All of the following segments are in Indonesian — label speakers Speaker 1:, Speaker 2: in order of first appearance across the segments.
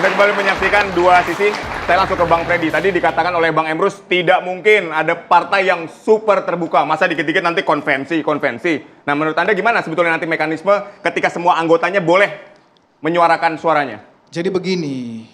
Speaker 1: Anda kembali menyaksikan dua sisi. Saya langsung ke Bang Freddy. Tadi dikatakan oleh Bang Emrus tidak mungkin ada partai yang super terbuka. Masa dikit-dikit nanti konvensi. Nah, menurut Anda gimana sebetulnya nanti mekanisme ketika semua anggotanya boleh menyuarakan suaranya?
Speaker 2: Jadi begini,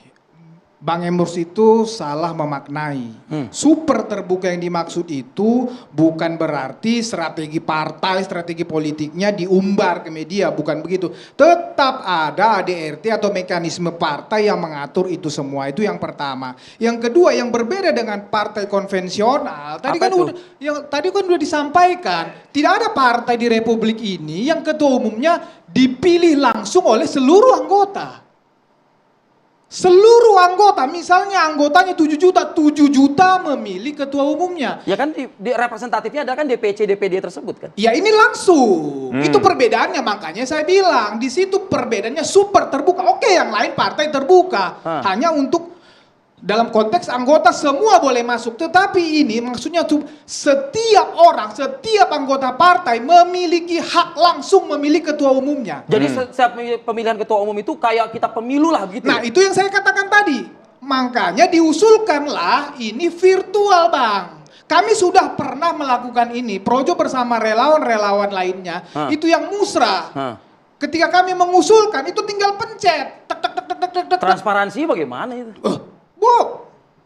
Speaker 2: Bang Emrus itu salah memaknai. Super terbuka yang dimaksud itu bukan berarti strategi partai, strategi politiknya diumbar ke media, bukan begitu. Tetap ada ADRT atau mekanisme partai yang mengatur itu semua. Itu yang pertama. Yang kedua, yang berbeda dengan partai konvensional, tadi kan udah disampaikan, tidak ada partai di Republik ini yang ketua umumnya dipilih langsung oleh seluruh anggota. Seluruh anggota, misalnya anggotanya 7 juta memilih ketua umumnya.
Speaker 3: Ya kan di representatifnya ada kan DPC, DPD tersebut kan?
Speaker 2: Ya ini langsung, itu perbedaannya, makanya saya bilang di situ perbedaannya super terbuka. Oke, yang lain partai terbuka, hanya untuk dalam konteks anggota semua boleh masuk. Tetapi ini maksudnya setiap orang, setiap anggota partai memiliki hak langsung memilih ketua umumnya.
Speaker 3: Jadi setiap pemilihan ketua umum itu kayak kita pemilu lah gitu.
Speaker 2: Nah itu yang saya katakan tadi. Makanya diusulkanlah ini virtual, Bang. Kami sudah pernah melakukan ini, Projo bersama relawan-relawan lainnya, itu yang musrah. Ketika kami mengusulkan itu tinggal pencet.
Speaker 3: Transparansi bagaimana itu?
Speaker 2: Bu,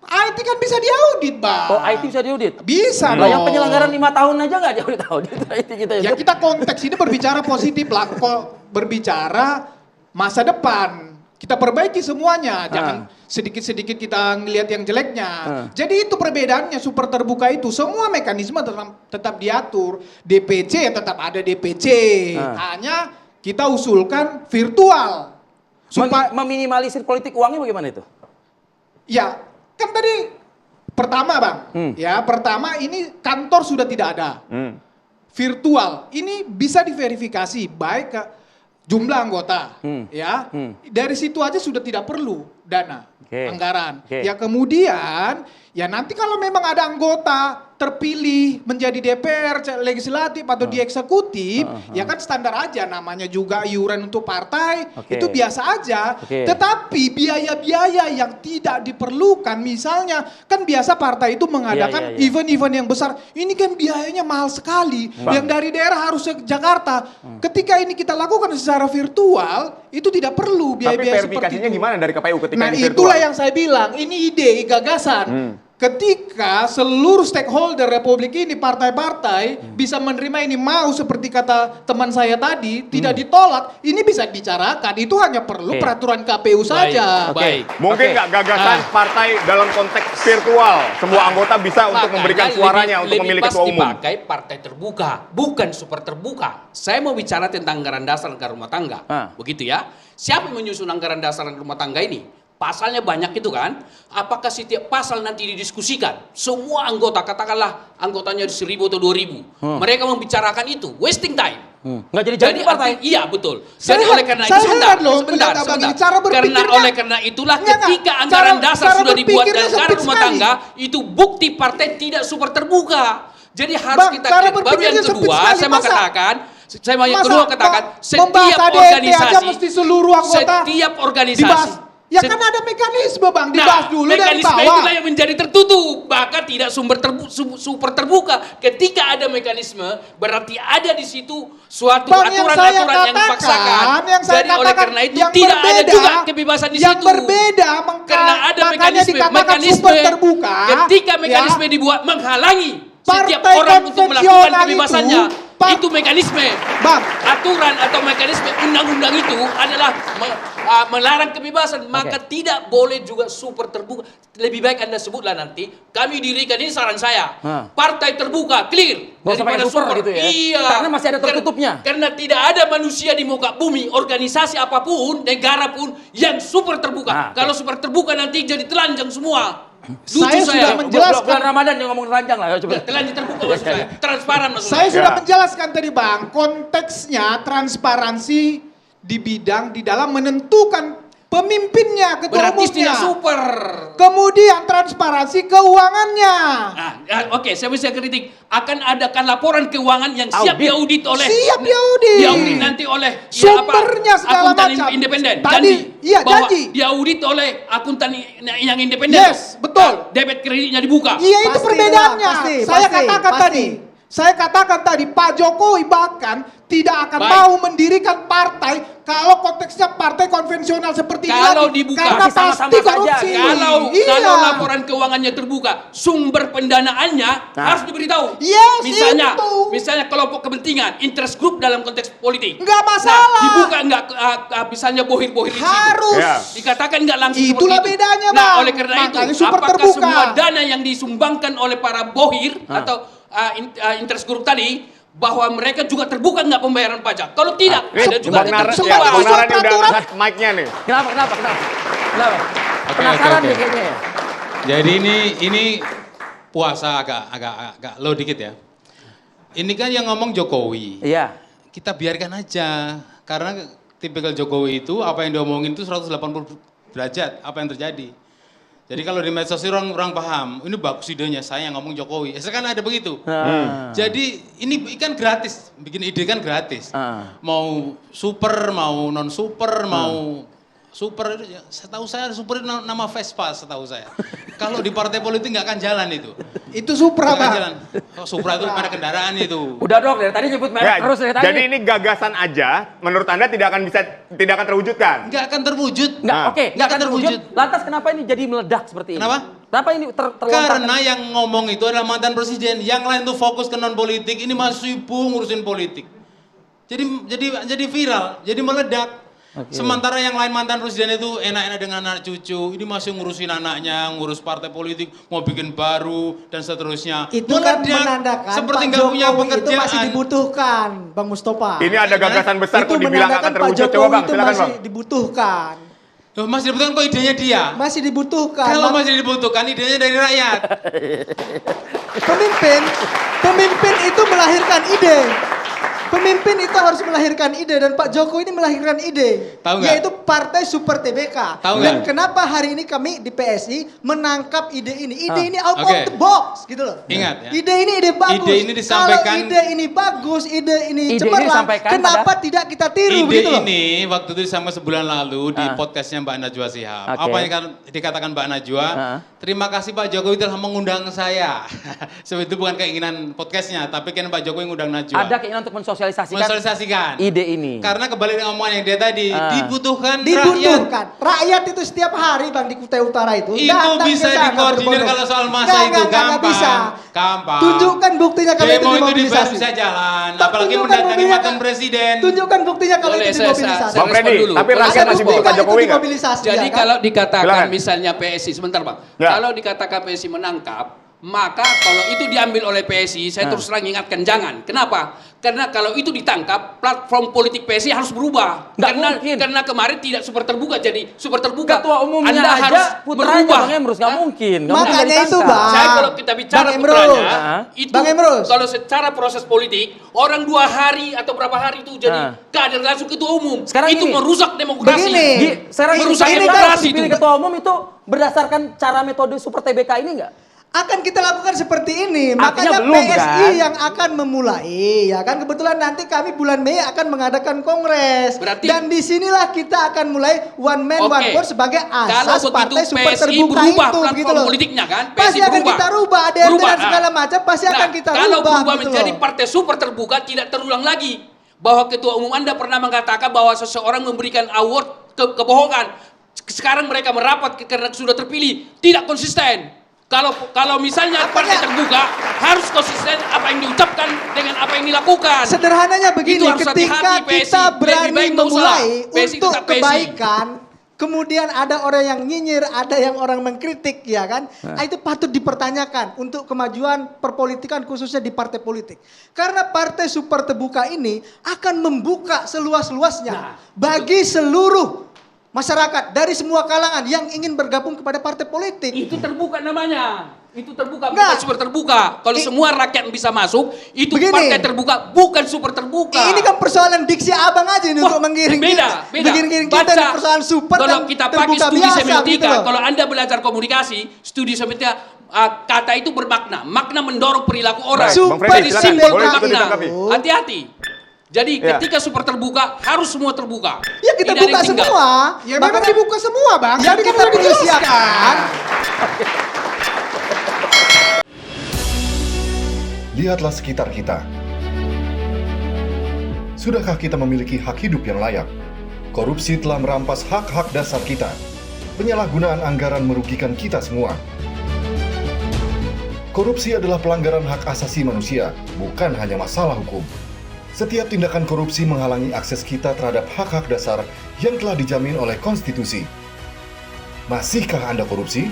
Speaker 2: IT kan bisa diaudit, Bang.
Speaker 3: Oh, IT bisa diaudit?
Speaker 2: Bisa
Speaker 3: Nah,
Speaker 2: dong.
Speaker 3: yang penyelenggaraan 5 tahun aja nggak diaudit IT kita itu.
Speaker 2: Ya kita konteks ini berbicara positif lah, berbicara masa depan. Kita perbaiki semuanya, jangan sedikit-sedikit kita ngelihat yang jeleknya. Jadi itu perbedaannya super terbuka itu. Semua mekanisme tetap diatur. DPC ya tetap ada DPC. Hanya kita usulkan virtual.
Speaker 3: Meminimalisir politik uangnya bagaimana itu?
Speaker 2: Ya, kan tadi pertama, Bang. Ya, pertama ini kantor sudah tidak ada. Virtual. Ini bisa diverifikasi baik ke jumlah anggota, ya. Dari situ aja sudah tidak perlu dana anggaran. Ya kemudian, ya nanti kalau memang ada anggota terpilih menjadi DPR, legislatif atau di eksekutif, ya kan standar aja, namanya juga iuran untuk partai, itu biasa aja. Tetapi biaya-biaya yang tidak diperlukan, misalnya kan biasa partai itu mengadakan event-event yang besar, ini kan biayanya mahal sekali, yang dari daerah harus ke Jakarta. Ketika ini kita lakukan secara virtual, itu tidak perlu biaya-biaya seperti itu.
Speaker 1: Tapi verifikasinya gimana dari KPU ketika
Speaker 2: Nah
Speaker 1: ini virtual?
Speaker 2: itulah yang saya bilang, ini ide, gagasan. Ketika seluruh stakeholder Republik ini, partai-partai bisa menerima ini, mau seperti kata teman saya tadi, tidak ditolak, ini bisa dibicarakan. Itu hanya perlu peraturan KPU saja.
Speaker 1: Mungkin nggak gagasan partai dalam konteks virtual, semua anggota bisa untuk memberikan suaranya untuk memilih ketua umum.
Speaker 4: Dipakai partai terbuka, bukan super terbuka. Saya mau bicara tentang anggaran dasar negara rumah tangga, begitu ya. Siapa yang menyusun anggaran dasar rumah tangga ini? Pasalnya banyak itu kan. Apakah setiap pasal nanti didiskusikan? Semua anggota, katakanlah anggotanya 1.000 atau 2.000. Mereka membicarakan itu, wasting time.
Speaker 3: Nggak jadi partai.
Speaker 4: Iya betul. Jadi oleh karena itu sebentar. Oleh karena itulah ketika anggaran dasar sudah dibuat dan anggaran rumah tangga, itu bukti partai tidak super terbuka. Jadi harus kita lihat. Baru yang kedua, saya mau katakan, setiap organisasi,
Speaker 2: ya kan ada mekanisme, Bang, dibahas dulu dari bawah.
Speaker 4: Mekanisme itulah yang menjadi tertutup, bahkan tidak super terbuka. Ketika ada mekanisme, berarti ada di situ suatu aturan-aturan yang dipaksakan. Jadi oleh karena itu tidak ada juga kebebasan di situ.
Speaker 2: Yang berbeda,
Speaker 4: karena ada mekanisme
Speaker 2: terbuka.
Speaker 4: Ketika mekanisme dibuat menghalangi setiap orang untuk melakukan kebebasannya. Itu mekanisme,
Speaker 2: Bang.
Speaker 4: Aturan atau mekanisme undang-undang itu adalah melarang kebebasan, maka tidak boleh juga super terbuka. Lebih baik Anda sebutlah nanti, kami dirikan, ini saran saya, partai terbuka, clear.
Speaker 3: Daripada super gitu ya?
Speaker 4: Iya.
Speaker 3: Karena masih ada tertutupnya.
Speaker 4: Karena tidak ada manusia di muka bumi, organisasi apapun, negara pun yang super terbuka. Kalau super terbuka nanti jadi telanjang semua.
Speaker 2: Saya sudah menjelaskan.
Speaker 3: Bulan Ramadan yang ngomong telanjang lah.
Speaker 4: Telanjang terbuka maksud saya. Transparan maksud
Speaker 2: saya. Sudah menjelaskan tadi, Bang. Konteksnya transparansi di bidang di dalam menentukan pemimpinnya, ketua
Speaker 4: Berarti
Speaker 2: umumnya.
Speaker 4: tidak super.
Speaker 2: Kemudian transparansi keuangannya.
Speaker 4: Oke, saya bisa kritik. Akan adakan laporan keuangan yang siap
Speaker 3: Audit.
Speaker 4: diaudit oleh
Speaker 2: Siap diaudit.
Speaker 4: diaudit nanti oleh
Speaker 2: Sumbernya segala
Speaker 4: akuntan
Speaker 2: macam.
Speaker 4: independen.
Speaker 2: Tadi, iya,
Speaker 4: bahwa
Speaker 2: janji.
Speaker 4: diaudit oleh akuntan yang independen.
Speaker 2: Yes, betul.
Speaker 4: Debit kreditnya dibuka.
Speaker 2: Iya, itu
Speaker 5: Pasti,
Speaker 2: perbedaannya.
Speaker 5: Bang, pasti,
Speaker 2: Saya
Speaker 5: pasti,
Speaker 2: katakan
Speaker 5: pasti.
Speaker 2: tadi. Saya katakan tadi, Pak Jokowi bahkan tidak akan
Speaker 4: Baik.
Speaker 2: mau mendirikan partai kalau konteksnya partai konvensional seperti ini
Speaker 4: Kalau
Speaker 2: lagi.
Speaker 4: dibuka.
Speaker 2: Karena
Speaker 3: Tapi sama-sama
Speaker 2: pasti
Speaker 3: saja,
Speaker 2: korupsi.
Speaker 3: kan?
Speaker 4: Kalau laporan keuangannya terbuka, sumber pendanaannya harus diberitahu.
Speaker 2: Yes,
Speaker 4: misalnya,
Speaker 2: itu.
Speaker 4: misalnya kelompok kepentingan, interest group dalam konteks politik.
Speaker 2: Nggak masalah.
Speaker 4: Nah, dibuka nggak misalnya bohir-bohir di situ?
Speaker 2: Harus.
Speaker 1: Ya.
Speaker 4: Dikatakan nggak langsung
Speaker 2: Itulah
Speaker 4: seperti itu.
Speaker 2: bedanya,
Speaker 4: Nah,
Speaker 2: Bang.
Speaker 4: oleh karena itu,
Speaker 2: Makanya super
Speaker 4: apakah
Speaker 2: terbuka.
Speaker 4: semua dana yang disumbangkan oleh para bohir atau interest group tadi bahwa mereka juga terbuka nggak pembayaran pajak? Kalau tidak, ada juga
Speaker 1: Bang Nara,
Speaker 4: tetap
Speaker 1: ya,
Speaker 4: terbuka.
Speaker 1: Bang Nara ini udah
Speaker 2: Peraturan.
Speaker 1: angkat mic-nya nih.
Speaker 3: Kenapa? Penasaran
Speaker 6: oke.
Speaker 3: nih kayaknya ya.
Speaker 6: Jadi ini puasa agak low dikit ya. Ini kan yang ngomong Jokowi.
Speaker 3: Iya.
Speaker 6: Kita biarkan aja. Karena tipikal Jokowi itu apa yang diomongin itu 180 derajat apa yang terjadi. Jadi kalau di medsos itu orang paham, ini bagus idenya, saya yang ngomong Jokowi. Sekarang ada begitu. Jadi ini kan gratis, bikin ide kan gratis. Mau super, mau non super, mau super itu, ya, setahu saya super itu nama Vespa setahu saya. Kalau di partai politik nggak akan jalan itu.
Speaker 2: Itu Supra,
Speaker 6: Nggak akan
Speaker 2: Bang.
Speaker 6: jalan. Oh, Supra itu ada kendaraan itu.
Speaker 3: Udah dok, dari tadi nyebut merek
Speaker 1: Ya,
Speaker 3: terus dari tadi.
Speaker 1: jadi ini gagasan aja, menurut Anda tidak akan terwujudkan.
Speaker 6: Nggak akan terwujud.
Speaker 3: Nggak,
Speaker 1: Nah,
Speaker 3: oke,
Speaker 6: nggak akan terwujud.
Speaker 3: Lantas kenapa ini jadi meledak seperti ini?
Speaker 6: Kenapa?
Speaker 3: Kenapa ini terlontar?
Speaker 6: Karena yang ngomong itu adalah mantan presiden, yang lain tuh fokus ke non politik, ini masih sibuk ngurusin politik. Jadi viral, jadi meledak. Sementara yang lain mantan presiden itu enak-enak dengan anak cucu, ini masih ngurusin anaknya, ngurus partai politik, mau bikin baru dan seterusnya.
Speaker 5: Itu kan
Speaker 6: Meledak,
Speaker 5: menandakan
Speaker 6: seperti
Speaker 5: Pak
Speaker 6: nggak punya
Speaker 5: Jokowi itu
Speaker 6: pekerjaan.
Speaker 5: masih dibutuhkan, Bang Mustafa.
Speaker 1: Ini ada gagasan besar
Speaker 5: Itu
Speaker 1: kok dibilang
Speaker 5: menandakan
Speaker 1: akan
Speaker 5: Pak
Speaker 1: terwujud.
Speaker 5: Jokowi
Speaker 1: Coba Bang,
Speaker 5: itu
Speaker 1: silakan
Speaker 5: masih
Speaker 1: Bang.
Speaker 5: dibutuhkan.
Speaker 6: Loh, masih dibutuhkan kok idenya dia?
Speaker 5: Masih dibutuhkan.
Speaker 6: Kalau
Speaker 5: Bang.
Speaker 6: masih dibutuhkan idenya dari rakyat.
Speaker 5: Pemimpin itu melahirkan ide. Pemimpin itu harus melahirkan ide dan Pak Jokowi ini melahirkan ide.
Speaker 6: Tahu nggak?
Speaker 5: Yaitu Partai Super TBK.
Speaker 6: Tahu
Speaker 5: Dan
Speaker 6: nggak?
Speaker 5: kenapa hari ini kami di PSI menangkap ide ini? Ide ini out
Speaker 6: Oke.
Speaker 5: of the box gitu loh.
Speaker 6: Ingat ya.
Speaker 5: Ide ini ide bagus.
Speaker 6: Ide ini disampaikan-
Speaker 5: Kalau ide ini bagus, ide ini
Speaker 3: Ide ini
Speaker 5: cemerlang,
Speaker 3: disampaikan
Speaker 5: kenapa
Speaker 3: pada-
Speaker 5: tidak kita tiru
Speaker 6: Ide
Speaker 5: begitu loh?
Speaker 6: ini waktu itu sama sebulan lalu di
Speaker 3: Ah.
Speaker 6: podcastnya Mbak Najwa Shihab.
Speaker 3: Oke.
Speaker 6: Apa yang dikatakan Mbak Najwa?
Speaker 3: Ah.
Speaker 6: Terima kasih Pak Jokowi telah mengundang saya. Sebab itu bukan keinginan podcastnya, tapi kan Pak Jokowi ngundang Najwa.
Speaker 3: Ada keinginan untuk mensosialisasikan
Speaker 6: Mensosialisasikan.
Speaker 3: ide ini.
Speaker 6: Karena kembali dengan omongan yang dia tadi,
Speaker 3: Ah.
Speaker 6: dibutuhkan rakyat.
Speaker 5: Dibutuhkan. Rakyat itu setiap hari Bang di Kutai Utara itu.
Speaker 6: Itu
Speaker 5: datang
Speaker 6: bisa
Speaker 5: ke sana
Speaker 6: dikoordinir
Speaker 5: berbondong.
Speaker 6: kalau soal masa
Speaker 5: Nggak,
Speaker 6: itu
Speaker 5: nggak
Speaker 6: gampang.
Speaker 5: bisa.
Speaker 6: Gampang.
Speaker 5: Tunjukkan buktinya kalau itu
Speaker 6: Demo itu
Speaker 5: dimobilisasi.
Speaker 6: bisa jalan,
Speaker 5: Tunjukkan
Speaker 6: apalagi mendatangi
Speaker 5: buktinya,
Speaker 6: mantan
Speaker 5: Kak.
Speaker 6: presiden.
Speaker 5: Tunjukkan buktinya kalau
Speaker 4: Boleh,
Speaker 5: itu
Speaker 4: saya-
Speaker 5: dimobilisasi.
Speaker 4: saya
Speaker 1: Bang
Speaker 4: respon
Speaker 1: Freddy,
Speaker 4: dulu.
Speaker 1: tapi
Speaker 4: Boleh,
Speaker 1: rakyat
Speaker 4: saya
Speaker 1: masih
Speaker 4: respon
Speaker 1: butuh
Speaker 4: dulu.
Speaker 1: Pak Jokowi nggak?
Speaker 5: dimobilisasi.
Speaker 4: Jadi
Speaker 5: ya kan?
Speaker 4: kalau dikatakan
Speaker 1: Silakan.
Speaker 4: misalnya PSI, sebentar Bang.
Speaker 1: Ya.
Speaker 4: Kalau dikatakan PSI menangkap, maka kalau itu diambil oleh PSI, saya terus terang ingatkan jangan. Kenapa? Karena kalau itu ditangkap, platform politik PSI harus berubah.
Speaker 3: Nggak
Speaker 4: Karena
Speaker 3: mungkin.
Speaker 4: karena kemarin tidak super terbuka, jadi super terbuka.
Speaker 3: Ketua umumnya
Speaker 4: Anda
Speaker 3: aja
Speaker 4: harus
Speaker 3: putranya
Speaker 4: berubah.
Speaker 3: Bang Emrus, nggak
Speaker 4: Hah?
Speaker 3: mungkin. Nggak mungkin
Speaker 5: Makanya
Speaker 3: nggak
Speaker 5: itu,
Speaker 3: ditangkap.
Speaker 5: Bang.
Speaker 4: Saya kalau kita bicara
Speaker 5: Bang Emrus.
Speaker 4: putranya, itu
Speaker 5: Bang Emrus.
Speaker 4: kalau secara proses politik, orang 2 hari atau berapa hari itu jadi kader langsung ketua umum.
Speaker 3: Sekarang
Speaker 4: itu
Speaker 3: gini.
Speaker 4: merusak demokrasi.
Speaker 5: Begini.
Speaker 3: Sekarang
Speaker 4: merusak
Speaker 5: ini kan
Speaker 4: demokrasi itu.
Speaker 3: pilih ketua umum itu berdasarkan cara metode Super TBK ini nggak?
Speaker 5: Akan kita lakukan seperti ini.
Speaker 3: Artinya
Speaker 5: Makanya
Speaker 3: belum,
Speaker 5: PSI
Speaker 3: kan?
Speaker 5: yang akan memulai, ya kan? Kebetulan nanti kami bulan Mei akan mengadakan kongres.
Speaker 4: Berarti-
Speaker 5: Dan disinilah kita akan mulai one man one
Speaker 4: Oke.
Speaker 5: vote sebagai
Speaker 4: Kalau
Speaker 5: asas
Speaker 4: begitu
Speaker 5: partai super
Speaker 4: PSI
Speaker 5: terbuka
Speaker 4: berubah
Speaker 5: itu,
Speaker 4: platform
Speaker 5: begitu loh.
Speaker 4: politiknya kan?
Speaker 5: Pasti
Speaker 4: PSI
Speaker 5: akan
Speaker 4: berubah.
Speaker 5: kita rubah, ADRT
Speaker 4: Berubah,
Speaker 5: dan segala macam pasti akan kita
Speaker 4: kalau
Speaker 5: rubah.
Speaker 4: berubah
Speaker 5: gitu
Speaker 4: menjadi
Speaker 5: loh.
Speaker 4: partai super terbuka tidak terulang lagi bahwa ketua umum Anda pernah mengatakan bahwa seseorang memberikan award kebohongan. Sekarang mereka merapat karena sudah terpilih, tidak konsisten. Kalau misalnya partai terbuka harus konsisten apa yang diucapkan dengan apa yang dilakukan.
Speaker 5: Sederhananya begini,
Speaker 4: Itu harus
Speaker 5: ketika
Speaker 4: hati-hati, PSI.
Speaker 5: kita
Speaker 4: Lebih
Speaker 5: berani
Speaker 4: baik nggak usah.
Speaker 5: memulai
Speaker 4: PSI
Speaker 5: untuk
Speaker 4: tetap PSI.
Speaker 5: kebaikan, kemudian ada orang yang nyinyir, ada yang orang mengkritik, ya kan? Itu patut dipertanyakan untuk kemajuan perpolitikan khususnya di partai politik. Karena partai super terbuka ini akan membuka seluas-luasnya bagi seluruh masyarakat dari semua kalangan yang ingin bergabung kepada partai politik.
Speaker 4: Itu terbuka namanya. Itu terbuka,
Speaker 5: Nggak.
Speaker 4: bukan super terbuka. Kalau semua rakyat bisa masuk, itu
Speaker 5: Begini.
Speaker 4: partai terbuka, bukan super terbuka.
Speaker 5: Ini kan persoalan diksi abang aja ini
Speaker 4: Wah,
Speaker 5: untuk menggiring
Speaker 4: beda,
Speaker 5: kita.
Speaker 4: beda.
Speaker 5: Menggiring kita di persoalan super
Speaker 4: kalau
Speaker 5: dan
Speaker 4: kita pakai
Speaker 5: terbuka
Speaker 4: studi
Speaker 5: biasa
Speaker 4: semiotika,
Speaker 5: gitu loh.
Speaker 4: kalau Anda belajar komunikasi, studi semiotika, kata itu bermakna. Makna mendorong perilaku orang.
Speaker 1: Baik, Bang Freddy,
Speaker 4: Jadi
Speaker 1: silakan.
Speaker 4: simbol
Speaker 1: Boleh
Speaker 4: bermakna.
Speaker 1: ditanggapi.
Speaker 4: Hati-hati. Jadi
Speaker 1: Ya.
Speaker 4: ketika super terbuka, harus semua terbuka.
Speaker 5: Ya kita
Speaker 4: Tidak ada
Speaker 5: buka
Speaker 4: yang tinggal.
Speaker 5: semua.
Speaker 2: Ya memang dibuka semua bang.
Speaker 5: Yang
Speaker 2: Tadi kan
Speaker 5: kita
Speaker 2: udah
Speaker 5: perlu
Speaker 2: dijelaskan.
Speaker 5: siapkan.
Speaker 7: Lihatlah sekitar kita. Sudahkah kita memiliki hak hidup yang layak? Korupsi telah merampas hak-hak dasar kita. Penyalahgunaan anggaran merugikan kita semua. Korupsi adalah pelanggaran hak asasi manusia, bukan hanya masalah hukum. Setiap tindakan korupsi menghalangi akses kita terhadap hak-hak dasar yang telah dijamin oleh konstitusi. Masihkah Anda korupsi?